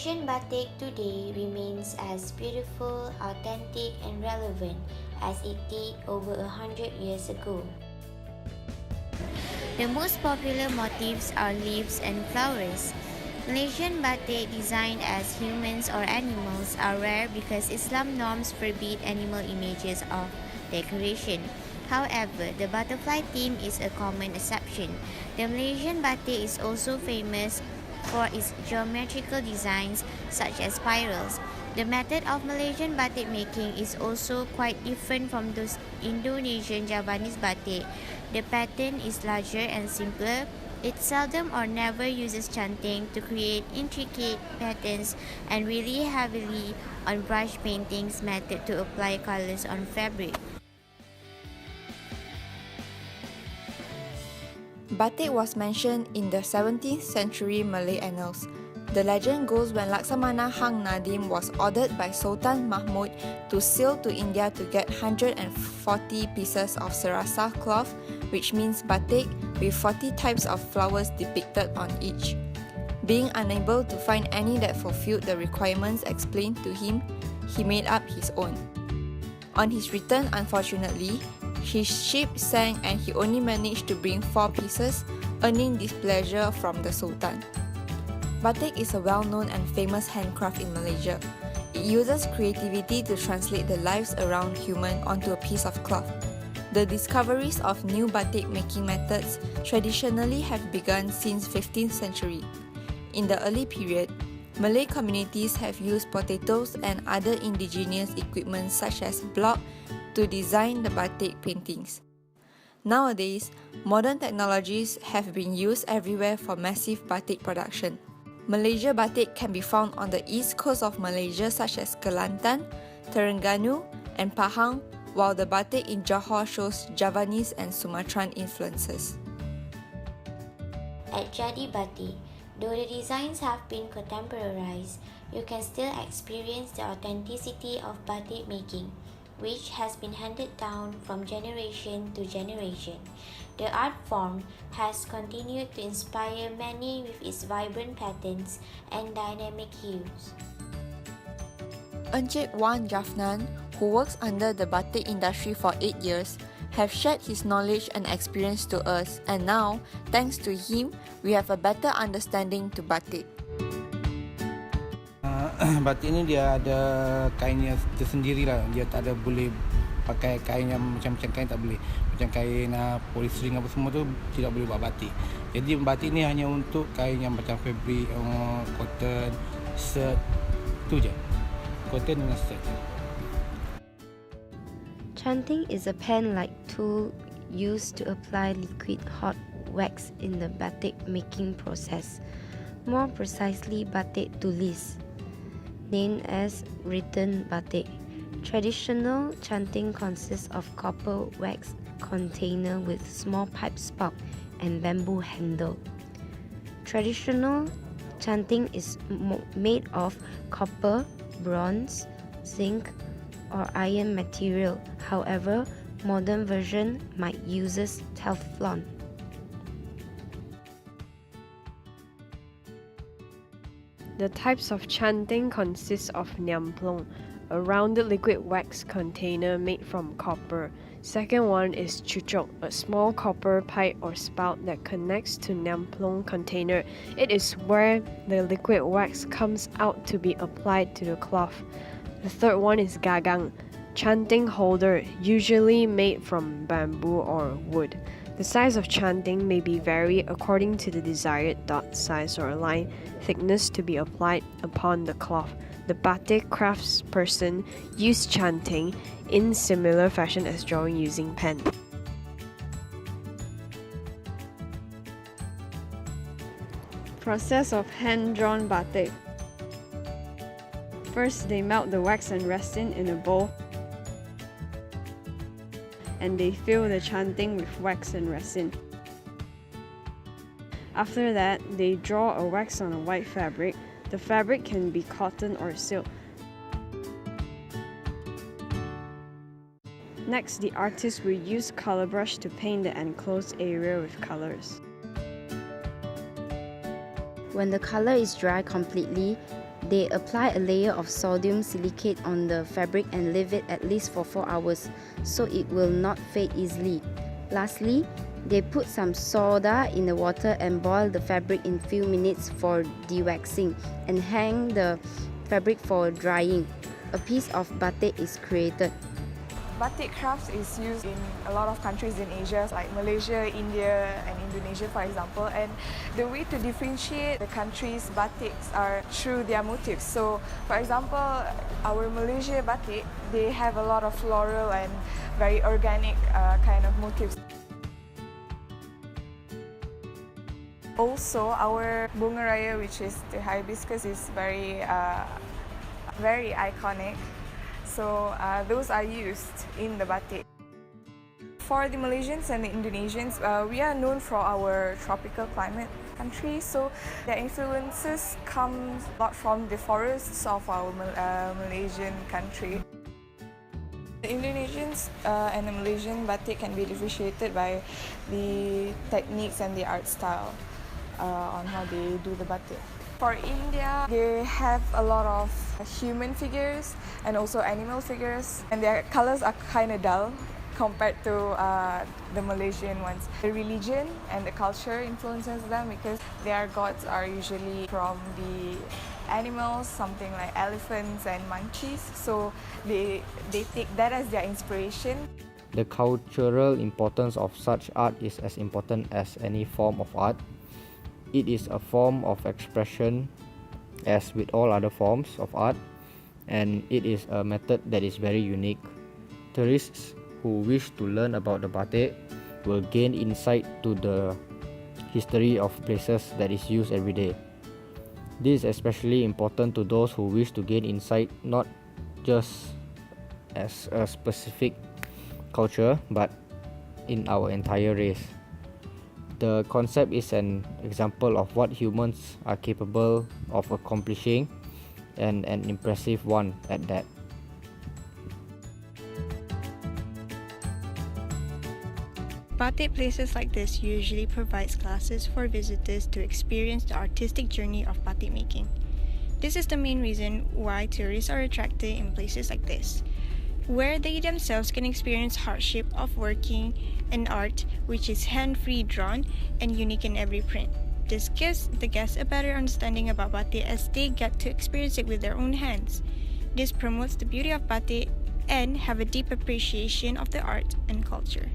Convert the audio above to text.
Malaysian batik today remains as beautiful, authentic, and relevant as it did over 100 years ago. The most popular motifs are leaves and flowers. Malaysian batik designed as humans or animals are rare because Islam norms forbid animal images of decoration. However, the butterfly theme is a common exception. The Malaysian batik is also famous for its geometrical designs such as spirals. The method of Malaysian batik making is also quite different from those Indonesian Javanese batik. The pattern is larger and simpler. It seldom or never uses chanting to create intricate patterns and really heavily on brush paintings method to apply colors on fabric. Batik was mentioned in the 17th century Malay annals. The legend goes when Laksamana Hang Nadim was ordered by Sultan Mahmud to sail to India to get 140 pieces of serasa cloth, which means batik, with 40 types of flowers depicted on each. Being unable to find any that fulfilled the requirements explained to him, he made up his own. On his return, unfortunately, his ship sank and he only managed to bring 4 pieces, earning displeasure from the Sultan. Batik is a well-known and famous handcraft in Malaysia. It uses creativity to translate the lives around human onto a piece of cloth. The discoveries of new batik making methods traditionally have begun since 15th century. In the early period, Malay communities have used potatoes and other indigenous equipment such as block to design the batik paintings. Nowadays, modern technologies have been used everywhere for massive batik production. Malaysia batik can be found on the east coast of Malaysia such as Kelantan, Terengganu, and Pahang, while the batik in Johor shows Javanese and Sumatran influences. At Jadi Batik, though the designs have been contemporarized, you can still experience the authenticity of batik making, which has been handed down from generation to generation. The art form has continued to inspire many with its vibrant patterns and dynamic hues. Encik Wan Jafnan, who works under the batik industry for 8 years, have shared his knowledge and experience to us, and now, thanks to him, we have a better understanding to batik. Batik ni dia ada kainnya tersendiri lah. Dia tak ada boleh pakai kain yang macam-macam kain, tak boleh. Macam kain polyester apa semua tu tidak boleh buat batik. Jadi batik ni hanya untuk kain yang macam fabric, cotton, shirt, tu je. Cotton dengan shirt. Chanting is a pen-like tool used to apply liquid hot wax in the batik making process. More precisely, batik tulis, named as written batik. Traditional chanting consists of copper wax container with small pipe spout and bamboo handle. Traditional chanting is made of copper, bronze, zinc, or iron material. However, modern version might uses Teflon. The types of chanting consist of nyamplong, a rounded liquid wax container made from copper. Second one is cucuk, a small copper pipe or spout that connects to nyamplong container. It is where the liquid wax comes out to be applied to the cloth. The third one is gagang, chanting holder, usually made from bamboo or wood. The size of chanting may be varied according to the desired dot size or line thickness to be applied upon the cloth. The batik craftsperson used chanting in similar fashion as drawing using pen. Process of hand-drawn batik. First, they melt the wax and resin in a bowl, and they fill the chanting with wax and resin. After that, they draw a wax on a white fabric. The fabric can be cotton or silk. Next, the artist will use color brush to paint the enclosed area with colors. When the color is dry completely, They apply a layer of sodium silicate on the fabric and leave it at least for 4 hours so it will not fade easily. Lastly, they put some soda in the water and boil the fabric in few minutes for dewaxing and hang the fabric for drying. A piece of batik is created. Batik crafts is used in a lot of countries in Asia, like Malaysia, India, and Indonesia, for example. And the way to differentiate the countries' batiks are through their motifs. So, for example, our Malaysia batik, they have a lot of floral and very organic kind of motifs. Also, our bunga raya, which is the hibiscus, is very iconic. So those are used in the batik. For the Malaysians and the Indonesians, we are known for our tropical climate country. So their influences come a lot from the forests of our Malaysian country. The Indonesians and the Malaysian batik can be differentiated by the techniques and the art style on how they do the batik. For India, they have a lot of human figures and also animal figures, and their colors are kind of dull compared to the Malaysian ones. The religion and the culture influences them because their gods are usually from the animals, something like elephants and monkeys, so they take that as their inspiration. The cultural importance of such art is as important as any form of art. It is a form of expression as with all other forms of art, and it is a method that is very unique. Tourists who wish to learn about the batik will gain insight to the history of places that is used every day. This is especially important to those who wish to gain insight not just as a specific culture but in our entire race. The concept is an example of what humans are capable of accomplishing, and an impressive one at that. Batik places like this usually provides classes for visitors to experience the artistic journey of batik making. This is the main reason why tourists are attracted in places like this, where they themselves can experience hardship of working an art which is hand-free drawn and unique in every print. This gives the guests a better understanding about batik as they get to experience it with their own hands. This promotes the beauty of batik and have a deep appreciation of the art and culture.